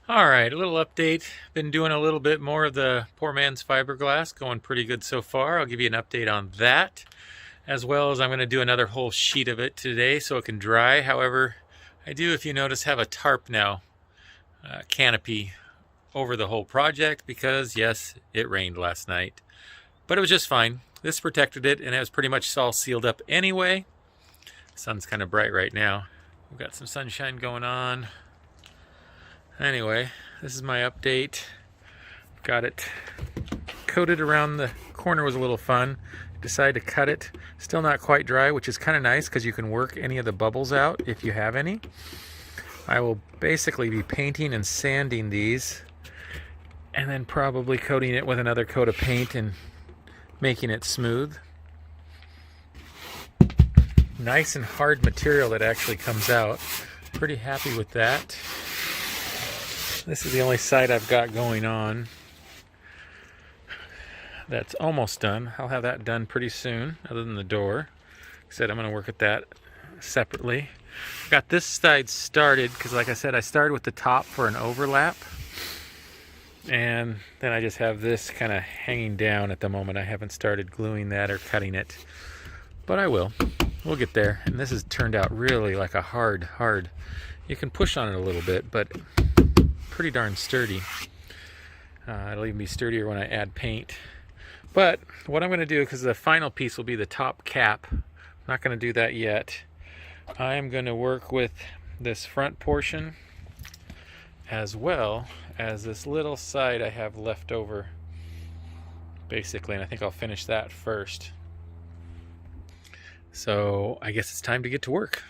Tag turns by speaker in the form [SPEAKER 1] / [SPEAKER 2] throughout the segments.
[SPEAKER 1] Alright, a little update. Been doing a little bit more of the poor man's fiberglass, going pretty good so far. I'll give you an update on that, as well as I'm going to do another whole sheet of it today so it can dry. However, I do, if you notice, have a tarp now, canopy over the whole project because, yes, it rained last night. But it was just fine. This protected it, and it was pretty much all sealed up anyway. The sun's kind of bright right now. We've got some sunshine going on. Anyway, this is my update. Got it coated around the corner. Was a little fun. Decided to cut it. Still not quite dry, which is kind of nice because you can work any of the bubbles out if you have any. I will basically be painting and sanding these and then probably coating it with another coat of paint and making it smooth. Nice and hard material that actually comes out. Pretty happy with that. This is the only side I've got going on. That's almost done. I'll have that done pretty soon, other than the door. Like I said, I'm going to work at that separately. Got this side started because, like I said, I started with the top for an overlap. And then I just have this kind of hanging down at the moment. I haven't started gluing that or cutting it. But I will. We'll get there. And this has turned out really like a hard. You can push on it a little bit, but pretty darn sturdy. It'll even be sturdier when I add paint. But what I'm going to do, because the final piece will be the top cap, I'm not going to do that yet. I'm going to work with this front portion as well as this little side I have left over, basically, and I think I'll finish that first. So I guess it's time to get to work.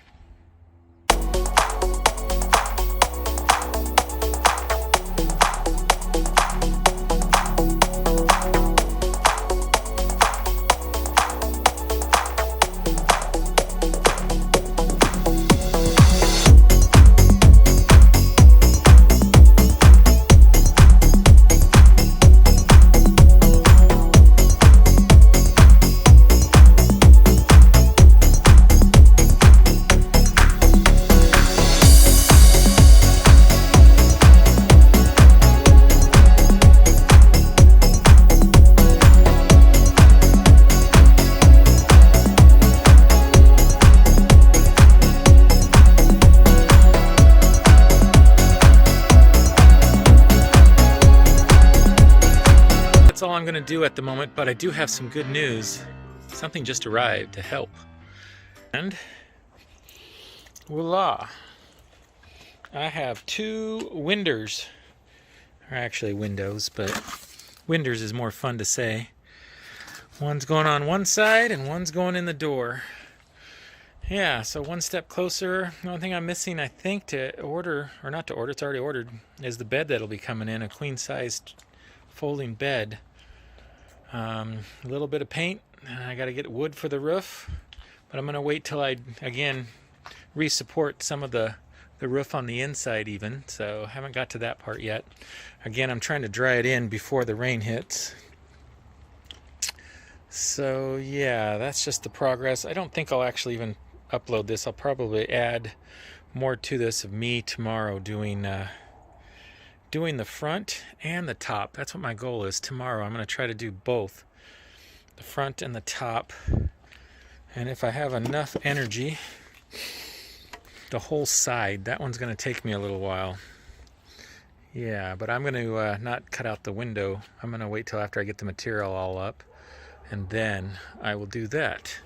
[SPEAKER 1] That's all I'm going to do at the moment, but I do have some good news. Something just arrived to help. And voila! I have two winders. Or actually windows, but winders is more fun to say. One's going on one side and one's going in the door. Yeah, so one step closer. The only thing I'm missing, I think, to order, or not to order, it's already ordered, is the bed that'll be coming in, a queen-sized folding bed. A little bit of paint. I got to get wood for the roof, but I'm going to wait till I, again, re-support some of the roof on the inside even, so I haven't got to that part yet. Again, I'm trying to dry it in before the rain hits. So yeah, that's just the progress. I don't think I'll actually even upload this. I'll probably add more to this of me tomorrow doing the front and the top. That's what my goal is tomorrow. I'm going to try to do both, the front and the top. And if I have enough energy, the whole side. That one's going to take me a little while. Yeah, but I'm going to not cut out the window. I'm going to wait till after I get the material all up, and then I will do that.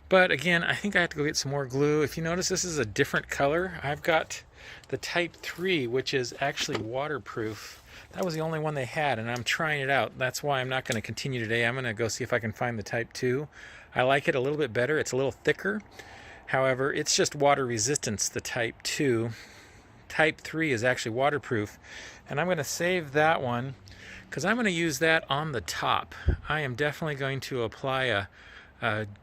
[SPEAKER 1] But again, I think I have to go get some more glue. If you notice, this is a different color. I've got the Type 3, which is actually waterproof. That was the only one they had, and I'm trying it out. That's why I'm not going to continue today. I'm going to go see if I can find the Type 2. I like it a little bit better. It's a little thicker. However, it's just water resistance, the Type 2. Type 3 is actually waterproof, and I'm going to save that one because I'm going to use that on the top. I am definitely going to apply a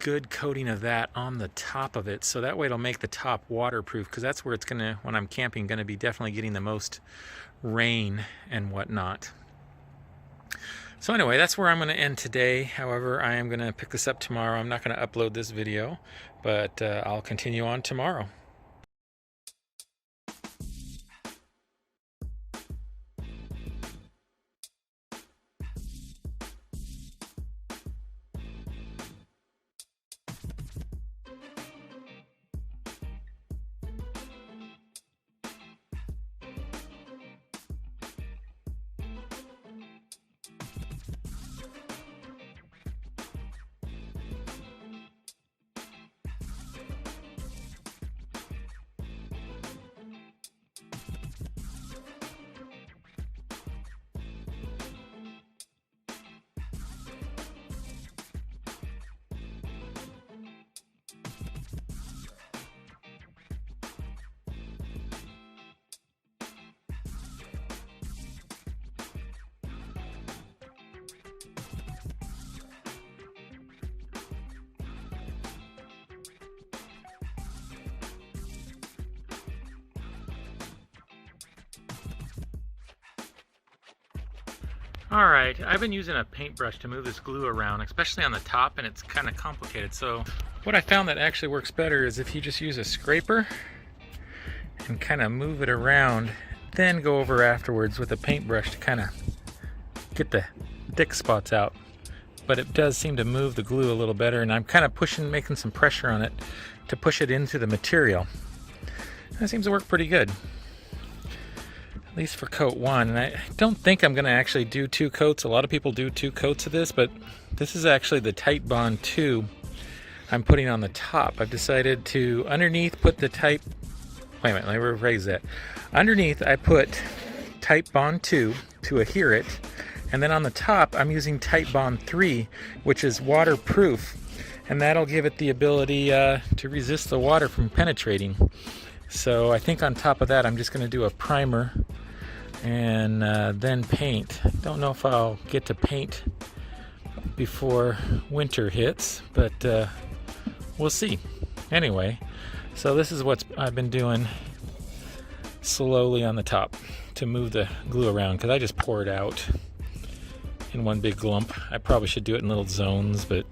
[SPEAKER 1] good coating of that on the top of it, so that way it'll make the top waterproof, because that's where it's going to, when I'm camping, going to be definitely getting the most rain and whatnot. So anyway, that's where I'm going to end today. However, I am going to pick this up tomorrow. I'm not going to upload this video, but I'll continue on tomorrow. Alright, I've been using a paintbrush to move this glue around, especially on the top, and it's kind of complicated. So what I found that actually works better is if you just use a scraper and kind of move it around, then go over afterwards with a paintbrush to kind of get the thick spots out. But it does seem to move the glue a little better, and I'm kind of making some pressure on it to push it into the material. That seems to work pretty good, at least for coat 1. And I don't think I'm going to actually do 2 coats. A lot of people do 2 coats of this, but this is actually the Titebond 2 I'm putting on the top. I've decided to underneath put the wait a minute, let me rephrase that. Underneath I put Titebond 2 to adhere it, and then on the top I'm using Titebond 3, which is waterproof, and that'll give it the ability to resist the water from penetrating. So I think on top of that I'm just going to do a primer and then paint. Don't know if I'll get to paint before winter hits, but we'll see. Anyway, so this is what I've been doing slowly on the top to move the glue around, because I just pour it out in one big lump. I probably should do it in little zones, but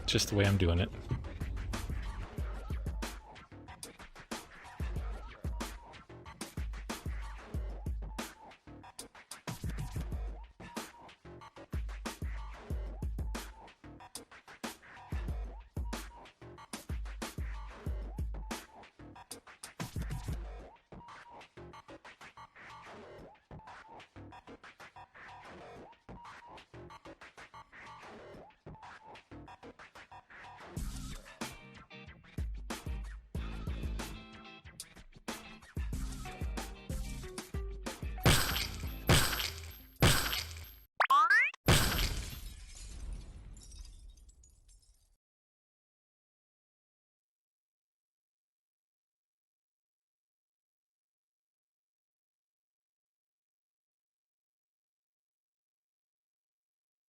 [SPEAKER 1] just the way I'm doing it.